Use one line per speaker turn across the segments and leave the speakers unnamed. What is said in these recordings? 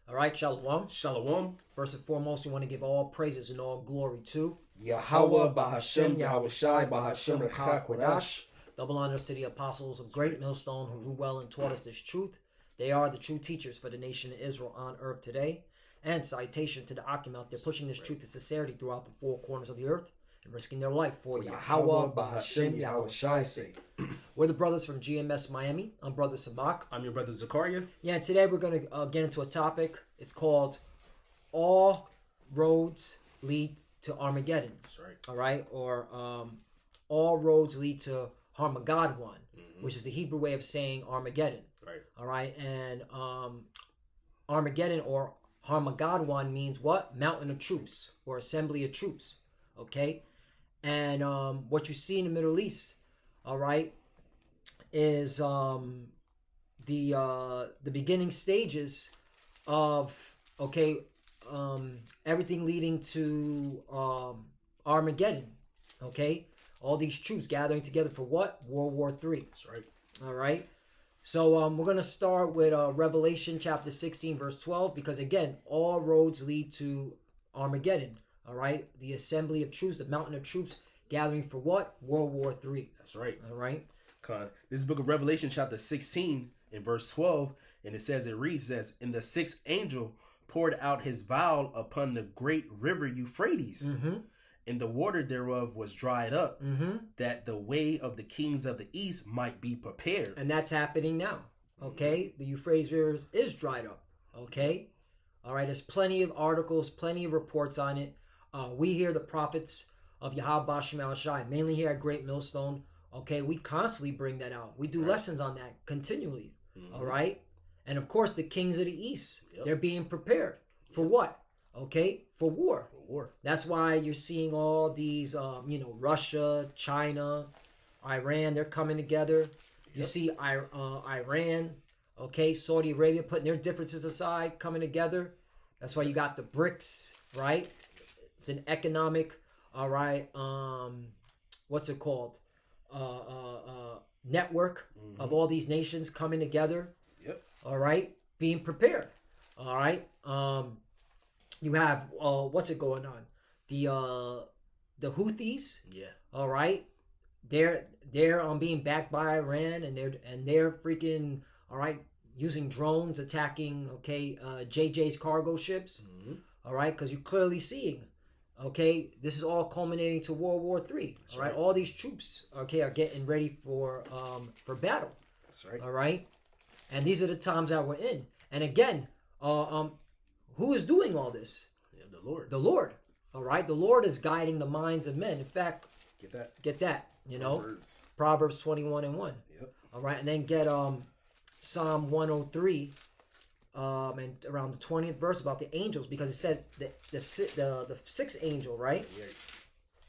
All right, Shalom.
Shalom.
First and foremost, we want to give all praises and all glory to
Yahweh Bahashem, Yahweh Shai, Bahashem Kodash.
Double honors to the apostles of Great Millstone who grew well and taught us this truth. They are the true teachers for the nation of Israel on earth today. And citation to the Akim out there pushing this truth to sincerity throughout the four corners of the earth and risking their life for Yahweh Bahashem, Yahweh Shai's sake. We're the brothers from GMS Miami. I'm Brother Samak.
I'm your brother Zakaria.
Yeah, and today we're going to get into a topic. It's called All Roads Lead to Armageddon.
That's right.
All right? Or All Roads Lead to Armageddon, which is the Hebrew way of saying Armageddon.
Right.
All right? And Armageddon or Armageddon means what? Mountain of troops or assembly of troops. Okay? And what you see in the Middle East, all right, is the beginning stages of, okay, everything leading to Armageddon. Okay? All these troops gathering together for what? World War III.
That's right.
All right? So we're going to start with Revelation chapter 16, verse 12, because again, all roads lead to Armageddon. All right? The assembly of troops, the mountain of troops gathering for what? World War III.
That's right.
All right?
This is book of Revelation chapter 16 in verse 12, and it reads, and the sixth angel poured out his vial upon the great river Euphrates, and the water thereof was dried up, that the way of the kings of the east might be prepared.
And that's happening now. Okay? The Euphrates River is dried up. Okay? All right? There's plenty of articles, plenty of reports on it. We hear the prophets of Yahweh Bashem Shai, mainly here at Great Millstone. Okay? We constantly bring that out. We do lessons on that continually. All right? And of course, the kings of the east, they're being prepared. For what? Okay? For war. That's why you're seeing all these, Russia, China, Iran, they're coming together. You see Iran, okay, Saudi Arabia putting their differences aside, coming together. That's why you got the BRICS, right? It's an economic, all right, what's it called? Network of all these nations coming together. All right, being prepared. All right. You have what's it going on? The Houthis. Yeah. All right. They're being backed by Iran, and they're freaking all right using drones attacking JJ's cargo ships. All right, because you're clearly seeing this is all culminating to World War III. All right. All these troops are getting ready for battle.
That's right.
All right, and these are the times that we're in. And again, who is doing all this?
Yeah, the Lord.
The Lord. All right. The Lord is guiding the minds of men. In fact, get that. Proverbs 21:1.
Yep.
All right, and then get Psalm 103, and around the 20th verse about the angels, because it said the sixth angel, right?
Yeah.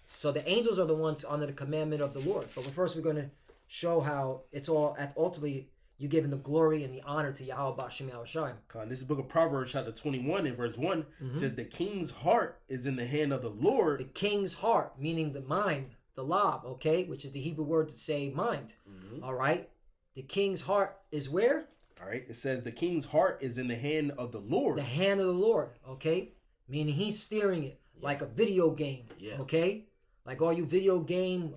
So the angels are the ones under the commandment of the Lord. But first, we're going to show how it's all ultimately. You giving the glory and the honor to Yahweh Bashem Yahushai.
This is the book of Proverbs chapter 21 and verse 1. Says the king's heart is in the hand of the Lord.
The king's heart, meaning the mind, the lab, which is the Hebrew word to say mind. All right. The king's heart is where?
All right. It says the king's heart is in the hand of the Lord.
The hand of the Lord. Meaning he's steering it like a video game.
Yeah.
Like all you video game,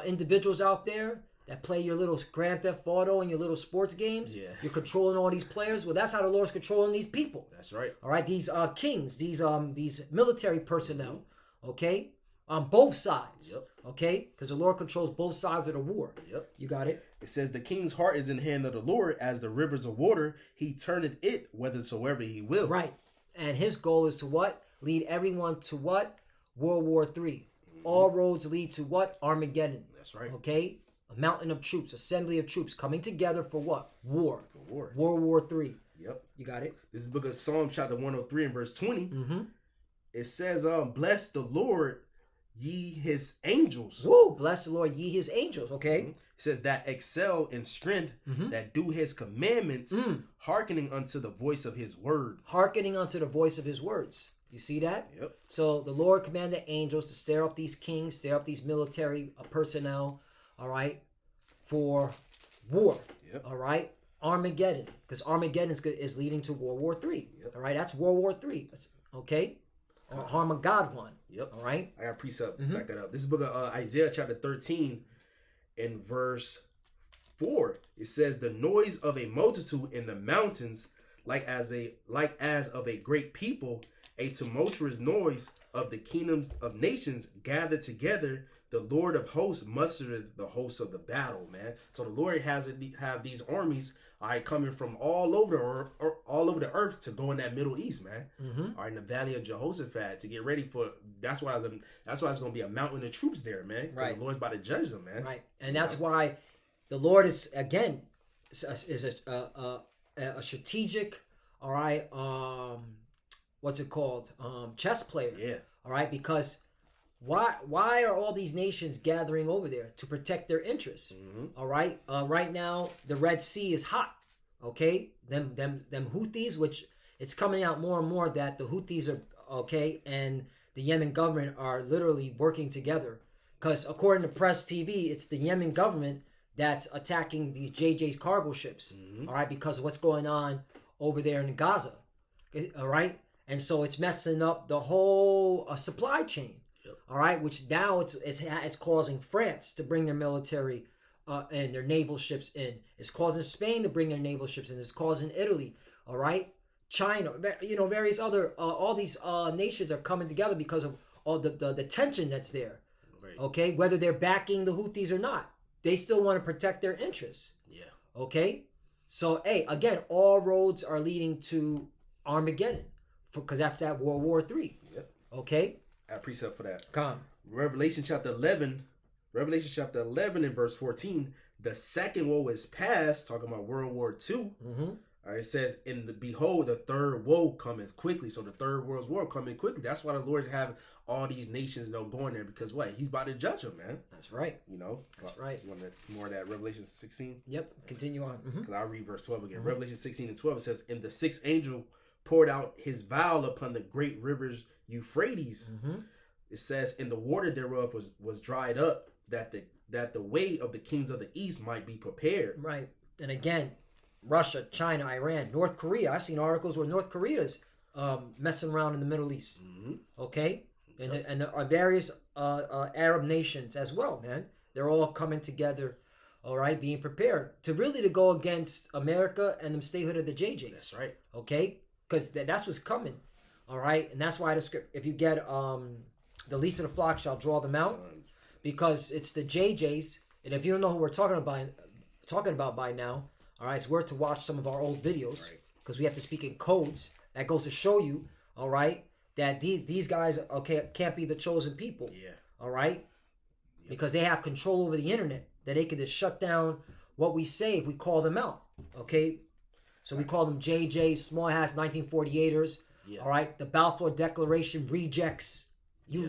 individuals out there that play your little Grand Theft Auto and your little sports games. Yeah. You're controlling all these players. Well, that's how the Lord's controlling these people.
That's right.
All right, these kings, these military personnel, on both sides.
Yep.
Because the Lord controls both sides of the war.
Yep.
You got it?
It says the king's heart is in the hand of the Lord, as the rivers of water. He turneth it whithersoever he will.
Right. And his goal is to what? Lead everyone to what? World War III. All roads lead to what? Armageddon.
That's right.
Okay? A mountain of troops, assembly of troops coming together for what? War.
For war.
World War III.
Yep.
You got it?
This is the book of Psalm chapter 103 and verse 20. It says, bless the Lord, ye his angels.
Woo! Bless the Lord, ye his angels. Okay.
It says that excel in strength, that do his commandments, hearkening unto the voice of his word.
Hearkening unto the voice of his words. You see that?
Yep.
So the Lord commanded angels to stir up these kings, stir up these military personnel, all right, for war.
Yep.
All right. Armageddon, because Armageddon is leading to World War III.
Yep.
All right, that's World War III. Okay, or Armageddon.
Yep.
All right.
I got a precept back that up. This is book of Isaiah chapter 13 in verse 4. It says, "The noise of a multitude in the mountains, like as of a great people, a tumultuous noise of the kingdoms of nations gathered together. The Lord of hosts mustered the hosts of the battle." Man, so the Lord have these armies, all right, coming from all over the earth to go in that Middle East, man. All right, in the Valley of Jehoshaphat to get ready for. That's why it's going to be a mountain of troops there, man. Because the Lord's about to judge them, man.
Right, and that's why the Lord is again is a strategic. All right, what's it called? Chess player.
Yeah.
All right, because why are all these nations gathering over there? To protect their interests. All right. Right now the Red Sea is hot. Okay, them Houthis, which it's coming out more and more that the Houthis are okay, and the Yemen government are literally working together. Because according to Press TV, it's the Yemen government that's attacking these JJ's cargo ships. All right, because of what's going on over there in Gaza. All right, and so it's messing up the whole supply chain. All right, which now it's causing France to bring their military and their naval ships in. It's causing Spain to bring their naval ships in. It's causing Italy. All right, China. Various other all these nations are coming together because of all the tension that's there.
Right.
Okay, whether they're backing the Houthis or not, they still want to protect their interests.
Yeah.
Okay, so hey, again, all roads are leading to Armageddon, because that's that World War III.
Yep.
Okay.
I have a precept for that.
Come.
Revelation chapter 11 in verse 14. The second woe is past, talking about World War II. All right, it says, behold, the third woe cometh quickly. So the third world's war coming quickly. That's why the Lord's have all these nations going there, because what? He's about to judge them, man.
That's right. That's right.
You want more of that Revelation 16?
Yep. Continue on.
Because I'll read verse 12 again. Revelation 16 and 12, it says, "And the sixth angel poured out his vial upon the great rivers Euphrates." It says, "And the water thereof was dried up, that the way of the kings of the east might be prepared." Right.
And again, Russia, China, Iran, North Korea. I've seen articles where North Korea's messing around in the Middle East. Okay, and there are various Arab nations as well, man. They're all coming together. All right, being prepared to go against America and the statehood of the JJs.
That's right.
Okay, because that's what's coming. All right, and that's why the script. If you get the least of the flock shall draw them out, because it's the JJs. And if you don't know who we're talking about by now, all right, it's worth to watch some of our old videos, because we have to speak in codes. That goes to show you, all right, that these guys can't be the chosen people.
Yeah.
All right, because they have control over the internet, that they can just shut down what we say if we call them out. Okay, so we call them JJs, small hats, 1948ers. Yeah. All right, the Balfour Declaration rejects. You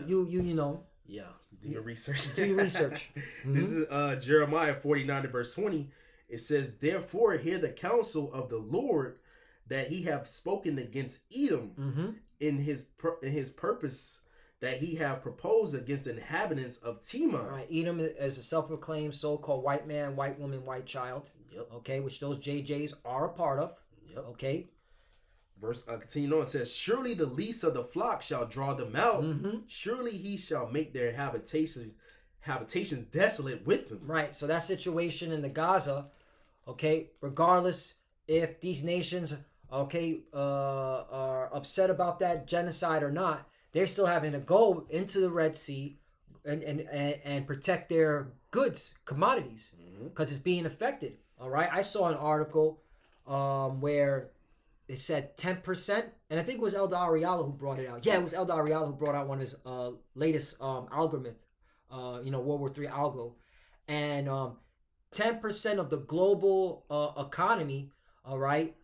know.
Yeah. Do your research.
Do your research.
This is Jeremiah 49 and verse 20. It says, "Therefore hear the counsel of the Lord, that he hath spoken against Edom in his purpose that he have proposed against the inhabitants of Tema."
All right, Edom is a self-proclaimed so-called white man, white woman, white child.
Yep.
Okay, which those JJs are a part of.
Yep.
Okay.
Verse continuing on, it says, "Surely the least of the flock shall draw them out. Surely he shall make their habitations desolate with them."
Right. So that situation in the Gaza, okay, regardless if these nations, are upset about that genocide or not, they're still having to go into the Red Sea and protect their goods, commodities, because it's being affected. All right. I saw an article where it said 10%, and I think it was Elder Ariala who brought it out. Yeah, it was Elder Ariala who brought out one of his latest algorithm, World War III algo. And 10% of the global economy, all right,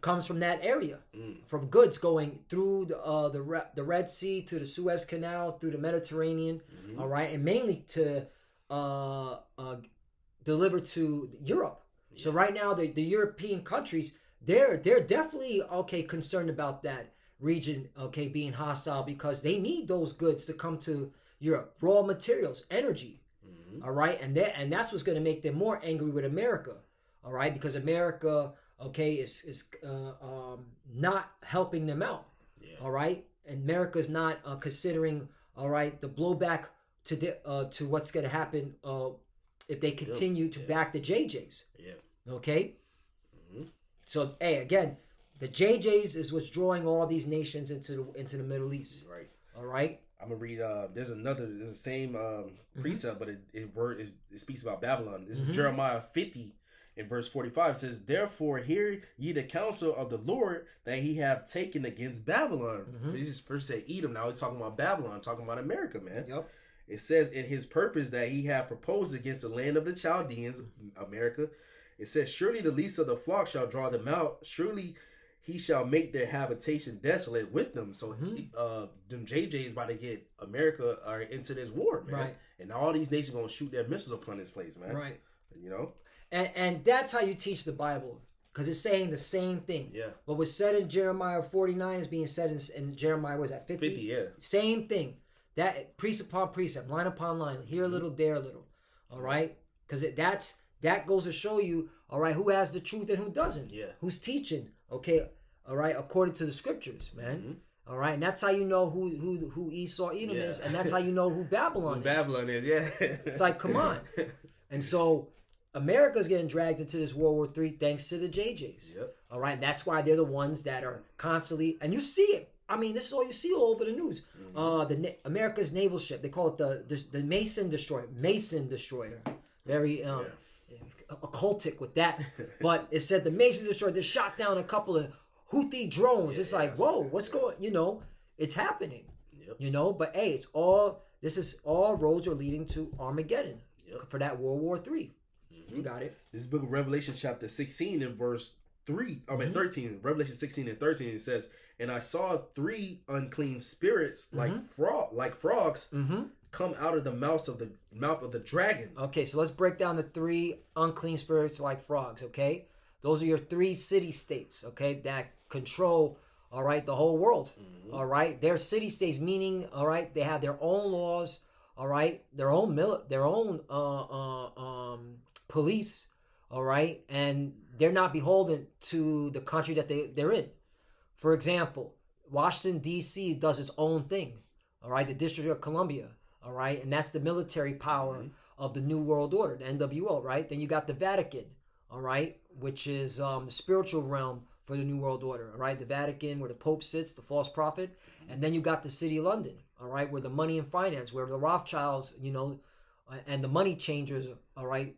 comes from that area, from goods going through the Red Sea, to the Suez Canal, through the Mediterranean, all right, and mainly to deliver to Europe. Yeah. So right now, the European countries, they're definitely concerned about that region being hostile, because they need those goods to come to Europe, raw materials, energy. All right, and that's what's going to make them more angry with America. all right, because America, okay, is not helping them out, all right, and America's not considering, all right, the blowback to what's going to happen if they continue to back the JJs, okay. So hey, again, the JJs is what's drawing all these nations into the Middle East,
right?
All right.
I'm gonna read. There's the same precept, but it speaks about Babylon. This is Jeremiah 50 in verse 45. It says, "Therefore hear ye the counsel of the Lord that he have taken against Babylon." This is first said Edom. Now he's talking about Babylon, talking about America, man.
Yep.
It says in his purpose that he have proposed against the land of the Chaldeans, America. It says, "Surely the least of the flock shall draw them out. Surely he shall make their habitation desolate with them." So them JJ's about to get America into this war, man.
Right.
And all these nations gonna shoot their missiles upon this place, man.
Right.
You know?
And that's how you teach the Bible. Because it's saying the same thing.
Yeah.
What was said in Jeremiah 49 is being said in Jeremiah, was that 50?
50, yeah.
Same thing. That precept upon precept, line upon line, here a little, there a little. All right? Because that goes to show you, all right, who has the truth and who doesn't.
Yeah.
Who's teaching, okay, all right, according to the scriptures, man. All right, and that's how you know who Esau Edom is, and that's how you know who Babylon is.
Babylon is, yeah.
It's like, come on. And so America's getting dragged into this World War III thanks to the JJs.
Yep.
All right, and that's why they're the ones that are constantly, and you see it. I mean, this is all you see all over the news. America's naval ship, they call it the Mason destroyer. Mason destroyer. Very occultic with that. But it said the Mason destroyer, they shot down a couple of Houthi drones. It's like, whoa, what's going, it's happening. Yep. But hey, this is all roads are leading to Armageddon for that World War III. You got it.
This is book of Revelation chapter 16 and verse 13. Revelation 16 and 13, it says, "And I saw 3 unclean spirits like frogs come out of the mouth of the dragon."
Okay, so let's break down the 3 unclean spirits like frogs, okay? Those are your 3 city-states, okay, that control, all right, the whole world, all right? They're city-states, meaning, all right, they have their own laws, all right, their own police, all right, and they're not beholden to the country that they're in. For example, Washington, D.C. does its own thing, all right, the District of Columbia, all right, and that's the military power of the New World Order, the NWO, right? Then you got the Vatican, all right, which is the spiritual realm for the New World Order, all right? The Vatican, where the Pope sits, the false prophet, and then you got the City of London, all right, where the money and finance, where the Rothschilds, and the money changers, all right,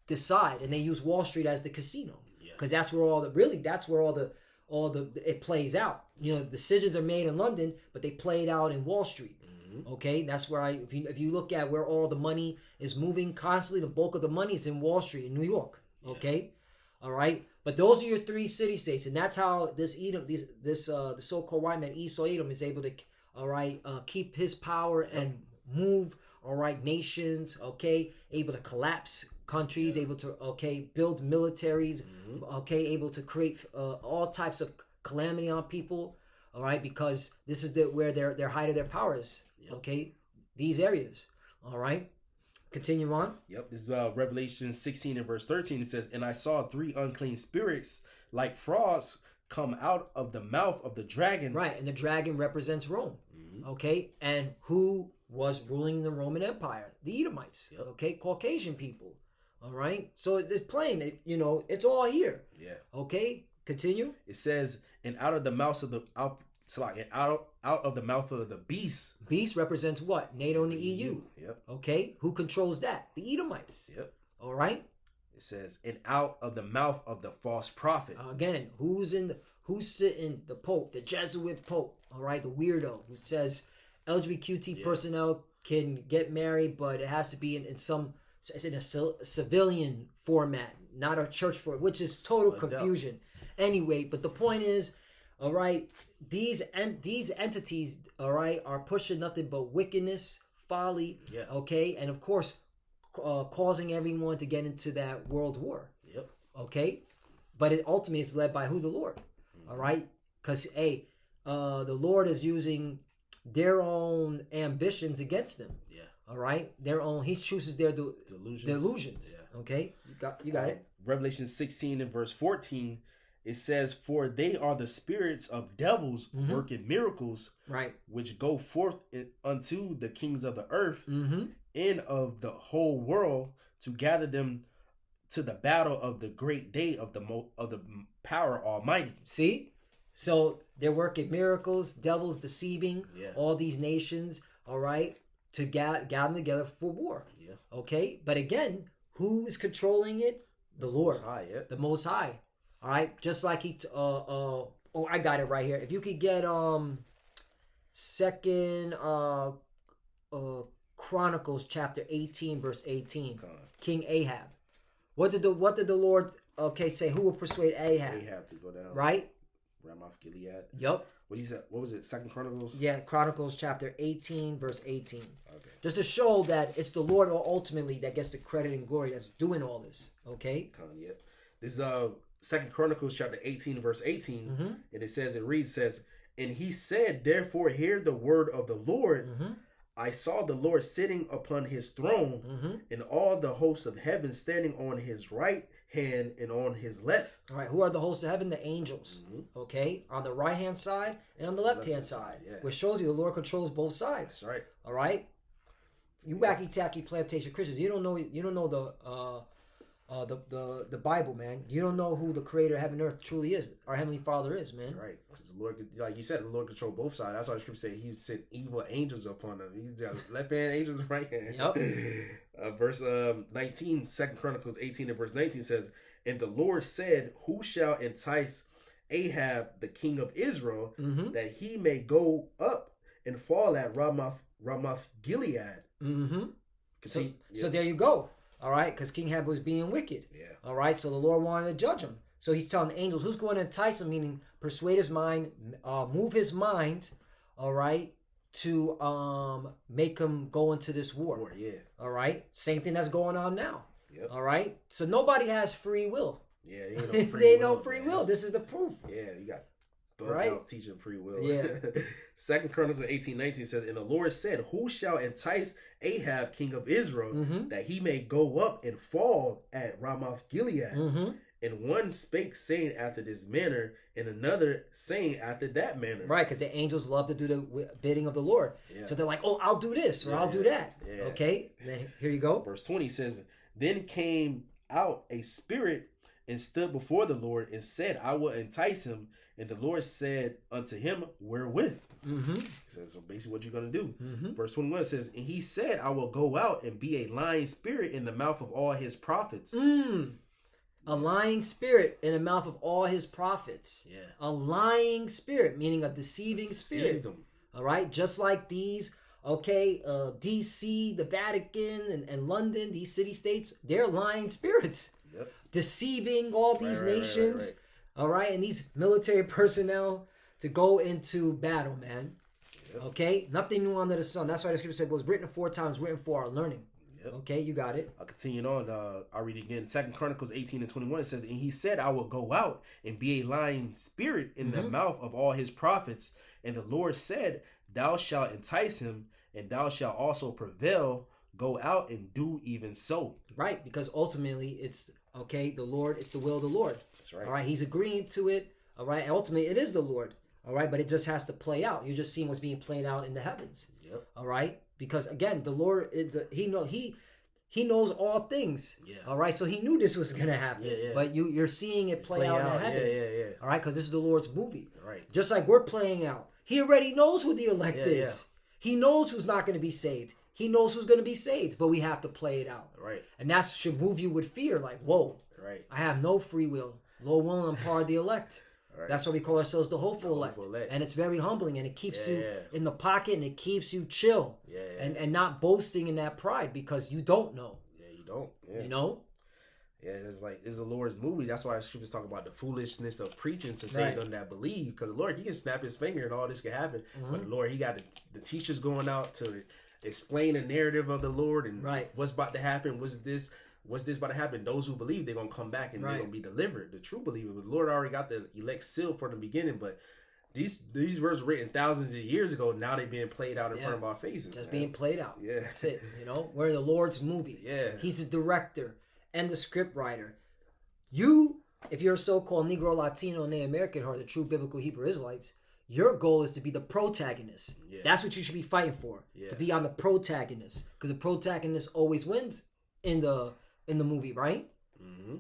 decide, and they use Wall Street as the casino, because that's where all the it plays out. Decisions are made in London, but they play it out in Wall Street. Okay, that's where if you look at where all the money is moving constantly, the bulk of the money is in Wall Street in New York. Okay, all right, but those are your 3 city states, and that's how this Edom, the so-called white man Esau Edom is able to, all right, keep his power and move, all right, nations. Okay, able to collapse countries, able to build militaries. Okay, able to create all types of calamity on people. All right, because this is where their height of their power is. Okay, these areas. All right, continue on.
Yep, this is Revelation 16 and verse 13. It says, "And I saw 3 unclean spirits like frogs come out of the mouth of the dragon."
Right, and the dragon represents Rome. Okay, and who was ruling the Roman Empire? The Edomites. Okay, Caucasian people. All right, so it's plain. It's all here.
Yeah.
Okay, continue.
It says, "And out of the mouth of the out of the mouth of the beast."
Beast represents what? NATO and the EU.
Yep.
Okay, who controls that? The Edomites.
Yep.
All right.
It says, "And out of the mouth of the false prophet."
Again, who's sitting? The Pope, the Jesuit Pope. All right, the weirdo who says LGBTQ personnel can get married, but it has to be in a civilian format, not a church format, which is total confusion. Anyway, but the point is, all right, these entities, all right, are pushing nothing but wickedness, folly, okay, and of course, causing everyone to get into that world war.
Yep.
Okay, but it ultimately is led by who? The Lord. All right, because the Lord is using their own ambitions against them.
Yeah.
All right, their own. He chooses their delusions.
Yeah.
Okay, you got it.
Revelation 16 and verse 14, it says, "For they are the spirits of devils working miracles,
Right,
which go forth unto the kings of the earth
mm-hmm.
and of the whole world to gather them to the battle of the great day of the power Almighty."
See, so they're working miracles, devils deceiving all these nations. All right, to gather them together for war.
Yeah.
Okay, but again, who's controlling it? The Lord,
Most High, yeah.
the Most High. All right, just like I got it right here. If you could get Second Chronicles chapter 18 verse 18, King Ahab. What did the Lord say? Who will persuade Ahab?
Ahab to go down.
Right.
Ramoth Gilead.
Yup.
What he said? What was it? Second Chronicles.
Yeah, Chronicles chapter 18 verse 18.
Okay.
Just to show that it's the Lord ultimately that gets the credit and glory that's doing all this. Okay.
Yeah. This is Second Chronicles chapter 18 verse 18, and it reads, "And he said, therefore hear the word of the Lord. I saw the Lord sitting upon his throne, and all the hosts of heaven standing on his right hand and on his left."
All right, who are the hosts of heaven? The angels. Okay, on the right hand side and on the left hand side, which shows you the Lord controls both sides.
That's right.
All right, you wacky tacky plantation Christians, you don't know the Bible, man. You don't know who the Creator of heaven and earth truly is. Our Heavenly Father is, man.
Right, because the Lord, like you said, the Lord controls both sides. That's why the scripture said He sent evil angels upon them. He's got left hand angels, right hand.
Yep.
Verse 19, 2 Chronicles 18 and verse 19 says, "And the Lord said, who shall entice Ahab the king of Israel, that he may go up and fall at Ramoth Gilead?"
So there you go. All right, because King Ahab was being wicked.
Yeah.
All right, so the Lord wanted to judge him. So he's telling the angels who's going to entice him, meaning persuade his mind, move his mind, all right, to make him go into this war.
Yeah.
All right, same thing that's going on now.
Yep.
All right, so nobody has free will.
Yeah, ain't no free
they ain't
will,
no free
man.
will. This is the proof.
Yeah, you got
Right.
out teaching free will.
Yeah.
2 Chronicles 18:19 says, "And the Lord said, who shall entice Ahab king of Israel, that he may go up and fall at Ramoth Gilead? And one spake saying after this manner, and another saying after that manner."
Right, because the angels love to do the bidding of the Lord.
Yeah.
So they're like, "Oh, I'll do this or I'll do that."
Yeah.
Okay, and then here you go.
Verse 20 says, "Then came out a spirit and stood before the Lord and said, I will entice him. And the Lord said unto him, wherewith?" He says, so basically what you're going to do. Verse 21 says, "And he said, I will go out and be a lying spirit in the mouth of all his prophets."
A lying spirit in the mouth of all his prophets.
Yeah.
A lying spirit, meaning a deceiving spirit.
Deceived them.
All right, just like these, D.C., the Vatican, and London, these city-states, they're lying spirits.
Yep.
Deceiving all these nations.
Right.
All right, and these military personnel to go into battle, man.
Yep.
Okay, nothing new under the sun. That's why the scripture said it was written aforetimes, written for our learning.
Yep.
Okay, you got it.
I'll continue on. I'll read it again. 2 Chronicles 18 and 21, it says, "And he said, I will go out and be a lying spirit in the mouth of all his prophets. And the Lord said, thou shalt entice him, and thou shalt also prevail. Go out and do even so."
Right, because ultimately it's, the Lord, it's the will of the Lord.
That's right.
All right, he's agreeing to it. All right, and ultimately it is the Lord. All right, but it just has to play out. You're just seeing what's being played out in the heavens.
Yep.
All right, because again, the Lord is he knows all things.
Yeah.
All right, so he knew this was gonna happen.
Yeah.
But you're seeing it play out in the heavens.
Yeah.
All right, because this is the Lord's movie.
Right.
Just like we're playing out. He already knows who the elect
Yeah,
is. He knows who's not going to be saved. He knows who's going to be saved, but we have to play it out.
Right.
And that should move you with fear, like, whoa,
Right.
I have no free will. Lord willing, I'm part of the elect.
Right.
That's why we call ourselves the hopeful elect. And it's very humbling, and it keeps you in the pocket, and it keeps you chill.
Yeah.
And not boasting in that pride because you don't know.
Yeah, you don't. Yeah.
You know?
Yeah, it's the Lord's movie. That's why the scriptures talk about the foolishness of preaching to save them that believe. Because the Lord, he can snap his finger and all this can happen. But the Lord, he got the teachers going out to explain the narrative of the Lord and what's about to happen. What's this about to happen? Those who believe, they're going to come back and they're going to be delivered. The true believer. The Lord already got the elect sealed from the beginning, but these words were written thousands of years ago. Now they're being played out in front of our faces.
Just being played out.
Yeah.
That's it. We're in the Lord's movie.
Yeah.
He's the director and the script writer. You, if you're a so-called Negro, Latino, Native American, or the true biblical Hebrew Israelites, your goal is to be the protagonist.
Yeah.
That's what you should be fighting for.
Yeah.
To be on the protagonist, because the protagonist always wins in the movie, right?
Mm-hmm.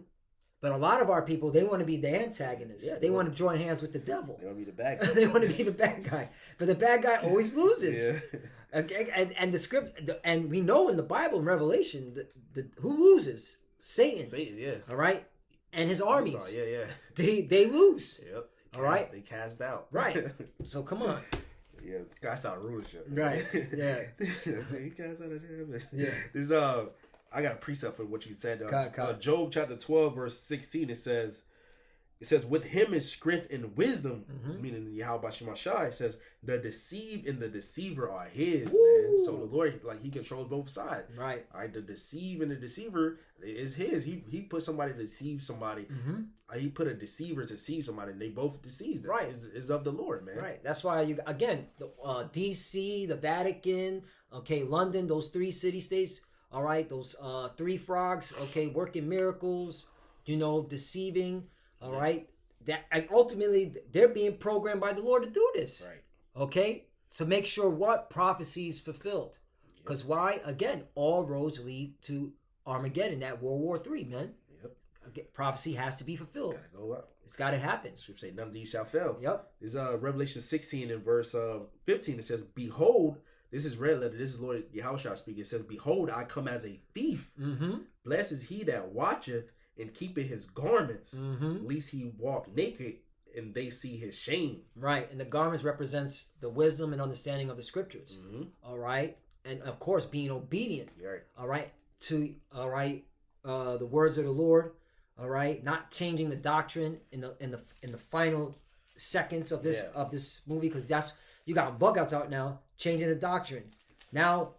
But a lot of our people, they want to be the antagonist.
Yeah,
they want to join hands with the devil.
They want to be the bad guy.
They want to be the bad guy. But the bad guy always loses.
Yeah.
Okay? And the script, and we know in the Bible, in Revelation, who loses? Satan.
Satan, yeah.
All right? And his armies.
Yeah.
They lose.
Yep.
All right?
They cast out.
Right. So come on.
Yeah, cast out rulership.
Right. Yeah.
So he cast out of heaven.
Yeah.
This I got a precept for what you said.
God.
Job chapter 12 verse 16. It says, with him is strength and wisdom, meaning Yahweh Shemashai. It says the deceived and the deceiver are his. Man. So the Lord, he controls both sides.
Right.
All right. The deceive and the deceiver is his. He put somebody to deceive somebody. He put a deceiver to deceive somebody, and they both deceive them.
Right.
Is of the Lord, man.
Right. That's why D.C., the Vatican, London, those 3 city-states. All right, those 3 frogs, working miracles, deceiving, all right. That ultimately they're being programmed by the Lord to do this.
Right.
Okay? So make sure what prophecy is fulfilled. Because why? Again, all roads lead to Armageddon, that World War III, man.
Yep.
Again, prophecy has to be fulfilled.
Gotta go up.
It's got to happen.
Scripture say none of these shall fail.
Yep.
This Revelation 16 in verse 15. It says, "Behold." This is red letter. This is Lord Yahushua speaking. It says, "Behold, I come as a thief. Blessed is he that watcheth and keepeth his garments, lest he walk naked and they see his shame." Right.
And the garments represents the wisdom and understanding of the scriptures. All right. And of course, being obedient.
Right.
All right. To the words of the Lord. All right. Not changing the doctrine in the final seconds of this movie, because that's, you got bug outs out now changing the doctrine. Now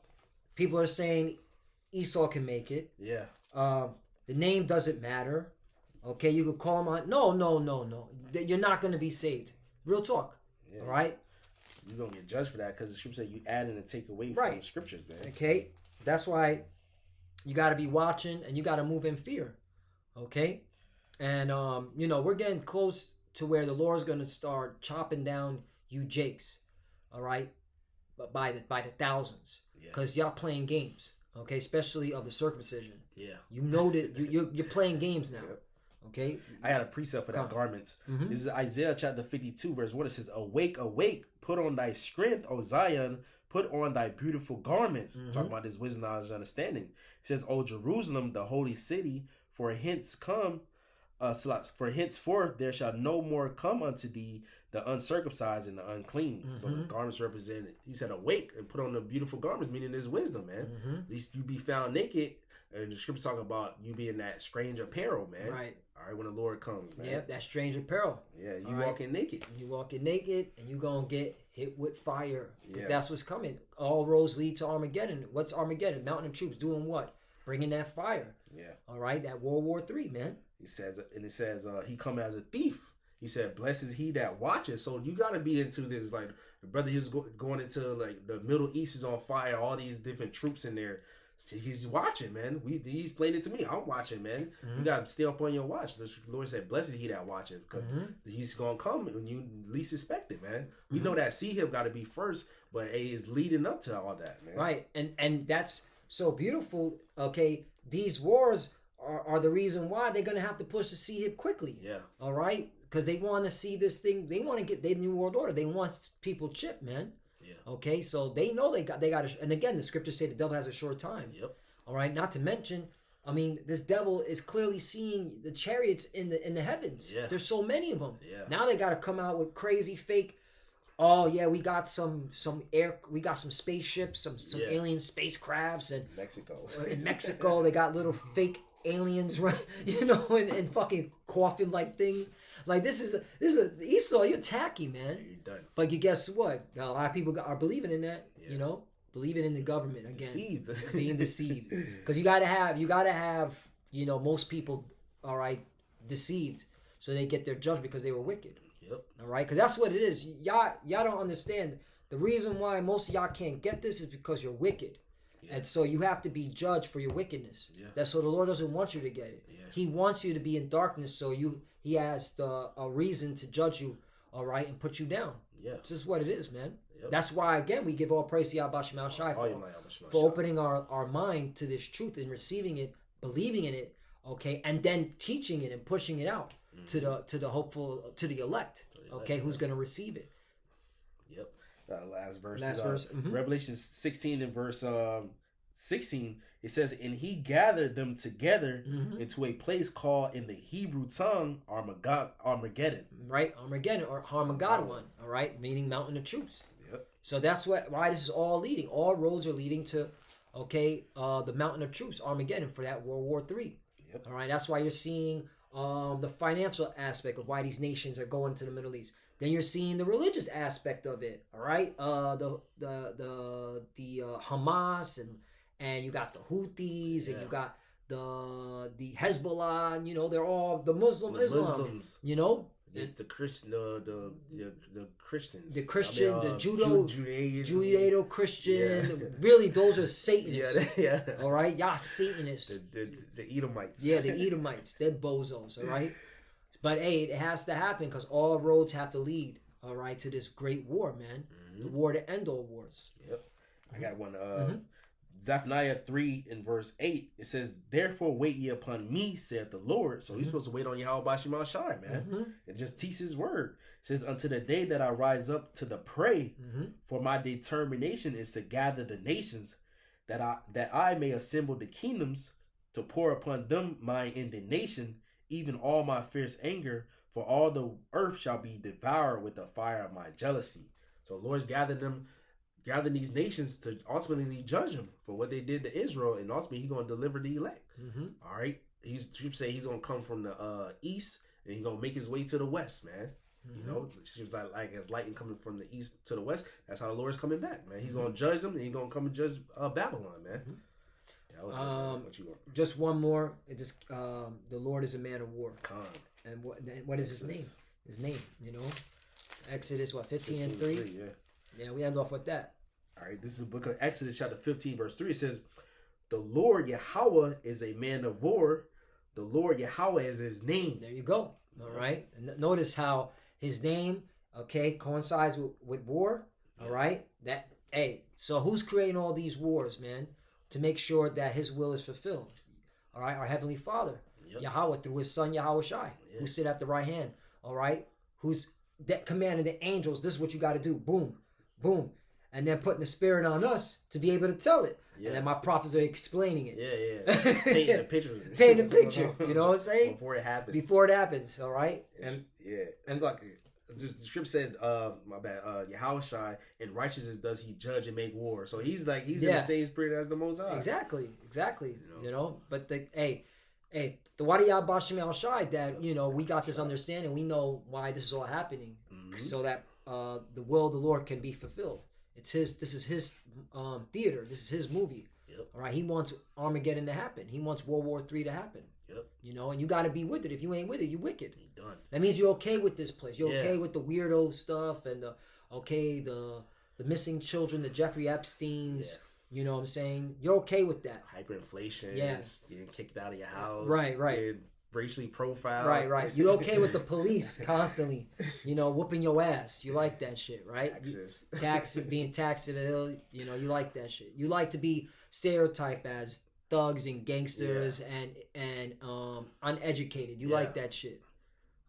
people are saying Esau can make it.
Yeah.
The name doesn't matter. Okay, you could call him on. No. You're not going to be saved. Real talk. Yeah. All right.
You're going to get judged for that, because the scripture say you add and take away from the scriptures, man.
Okay. That's why you got to be watching, and you got to move in fear. Okay. And we're getting close to where the Lord's going to start chopping down you Jakes. All right. But by the thousands. Because y'all playing games. Okay, especially of the circumcision. Yeah. You know that you're playing games now. Yep. Okay.
I had a precept for that garments. This is Isaiah chapter 52, verse 1. It says, "Awake, awake, put on thy strength, O Zion, put on thy beautiful garments." Talking about this wisdom, knowledge, and understanding. It says, "O Jerusalem, the holy city, for henceforth there shall no more come unto thee the uncircumcised and the unclean." So the garments represent, he said, awake and put on the beautiful garments, meaning there's wisdom, man. At least you be found naked. And the scripture talking about you being that strange apparel, man.
Right.
All right, when the Lord comes, man.
Yep, that strange apparel.
Yeah, you walking naked.
You walking naked, and you going to get hit with fire. Because that's what's coming. All roads lead to Armageddon. What's Armageddon? Mountain of troops doing what? Bringing that fire. Yeah. All right, that World War III, man.
It says, he come as a thief. He said, "Blessed is he that watches." So you got to be into this. Like, the brother, he was going into, like, the Middle East is on fire. All these different troops in there. He's watching, man. He's playing it to me. I'm watching, man. You got to stay up on your watch. The Lord said, "Blessed is he that watches," because he's going to come when you least expect it, man. We know that Him got to be first, but it's leading up to all that, man.
Right. And that's so beautiful. Okay. These wars are the reason why they're going to have to push the Him quickly. Yeah. All right. Because they want to see this thing. They want to get their new world order. They want people chipped, man. Yeah. Okay, so they know they got and again, the scriptures say the devil has a short time. Yep. All right. Not to mention, I mean, this devil is clearly seeing the chariots in the heavens. Yeah. There's so many of them. Yeah. Now they got to come out with crazy fake. Oh yeah, we got some spaceships, some alien spacecrafts, and
Mexico.
In Mexico, they got little fake aliens, right? And fucking coffin like things. Like this is Esau. You're tacky, man. You're done. But you guess what? A lot of people are believing in that. Yeah. Believing in the government again.
Deceived.
Being deceived. Because you gotta have most people, all right, deceived, so they get their judgment because they were wicked.
Yep.
All right, because that's what it is. Y'all don't understand. The reason why most of y'all can't get this is because you're wicked. Yeah. And so you have to be judged for your wickedness. Yeah. That's so the Lord doesn't want you to get it. Yeah. He wants you to be in darkness, so He has a reason to judge you, all right, and put you down. Yeah. It's just what it is, man. Yep. That's why, again, we give all praise to Yahweh Shai for opening our mind to this truth and receiving it, believing in it, okay, and then teaching it and pushing it out to the hopeful, to the elect, okay, who's going to receive it.
Yep. Last verse. Revelation 16 and verse 16, it says, and he gathered them together into a place called in the Hebrew tongue Armageddon.
Right, Armageddon or Armageddon, all right, meaning mountain of troops. Yep. So that's why this is all leading. All roads are leading to, the mountain of troops, Armageddon, for that World War III. Yep. All right, that's why you're seeing the financial aspect of why these nations are going to the Middle East. Then you're seeing the religious aspect of it. All right, the Hamas and you got the Houthis and you got the Hezbollah. You know, they're all the Islam.
Muslims.
You know,
it's the Christians, the Christians,
the Christian, the Judeo-Christian. Yeah. Really, those are Satanists. Yeah. All right, y'all Satanists.
The Edomites.
Yeah, the Edomites. They're bozos. All right. But hey, it has to happen because all roads have to lead, all right, to this great war, man. The war to end all wars.
Yep. I got one. Zephaniah 3 and verse 8, it says, therefore wait ye upon me, saith the Lord. So he's supposed to wait on Yahweh Shai, man. And just teach his word. It says, until the day that I rise up to the prey, for my determination is to gather the nations, that I may assemble the kingdoms, to pour upon them my indignation, even all my fierce anger, for all the earth shall be devoured with the fire of my jealousy. So the Lord's gathering these nations to ultimately judge them for what they did to Israel, and ultimately He's going to deliver the elect. All right, Troops say He's going to come from the east, and He's going to make His way to the west, man. You know, she was like as lightning coming from the east to the west. That's how the Lord's coming back, man. He's going to judge them, and He's going to come and judge Babylon, man. What you want?
Just one more. The Lord is a man of war. And what is His name? His name, you know, Exodus 15 and 3. Yeah, we end off with that.
All right, this is the book of Exodus, chapter 15, verse 3. It says, the Lord Yahweh is a man of war. The Lord Yahweh is His name.
There you go. All right. And notice how His name, coincides with war. All right. So who's creating all these wars, man? To make sure that His will is fulfilled. All right. Our Heavenly Father, Yahweh, through His Son, Yahweh Shai, who sit at the right hand. All right. Who's that commanding the angels, this is what you got to do. Boom. Boom. And then putting the Spirit on us to be able to tell it. Yeah. And then my prophets are explaining it.
Yeah. Painting the picture.
Painting the picture. You know what I'm saying?
Before it happens. All right? It's like the scripture said, my bad, Yahweh Shai, in righteousness does He judge and make war. So he's in the same spirit as the Most High.
Exactly. You know, but the Wadi Yahweh Shai, that, you know, we got this understanding. We know why this is all happening. So that the will of the Lord can be fulfilled. This is His theater. This is His movie. Yep. All right. He wants Armageddon to happen. He wants World War III to happen. Yep. You know, and you got to be with it. If you ain't with it, you wicked. You're done. That means you're okay with this place. You're okay with the weirdo stuff and the missing children, the Jeffrey Epsteins. Yeah. You know what I'm saying? You're okay with that.
Hyperinflation. Yeah. Getting kicked out of your house.
Right.
Getting racially profiled.
Right. You're okay with the police constantly, you know, whooping your ass. You like that shit, right? Taxes, being taxed at the hill. You know, you like that shit. You like to be stereotyped as thugs and gangsters and uneducated. You like that shit.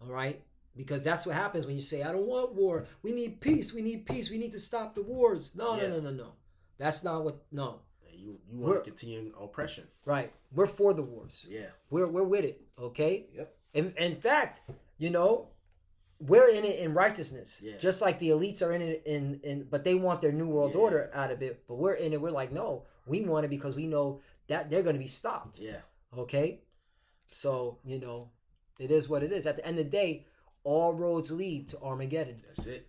All right? Because that's what happens when you say, I don't want war. We need peace. We need to stop the wars. No. That's not what, no.
You want to continue oppression.
Right. We're for the wars.
Yeah.
We're with it. Okay?
Yep.
In fact, you know, we're in it in righteousness.
Yeah.
Just like the elites are in it but they want their new world order out of it. But we're in it. We're like, no, we want it because we know that they're going to be stopped.
Yeah.
Okay? So, you know, it is what it is. At the end of the day, all roads lead to Armageddon.
That's it.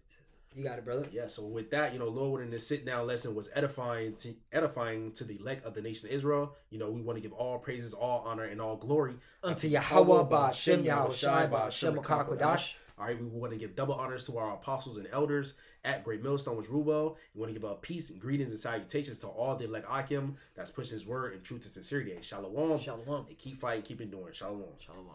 You got it, brother.
Yeah, so with that, you know, Lord, in this sit-down lesson was edifying to the elect of the nation of Israel. You know, we want to give all praises, all honor, and all glory
unto Yahweh Ba'Shem Yahweh Shai Ba'Shem Makakodash.
All right, we want to give double honors to our apostles and elders at Great Millstone, which rule well. We want to give peace and greetings and salutations to all the elect Akim that's pushing his word in truth and sincerity. And shalom.
Shalom.
And keep fighting, keep enduring. Shalom.
Shalom.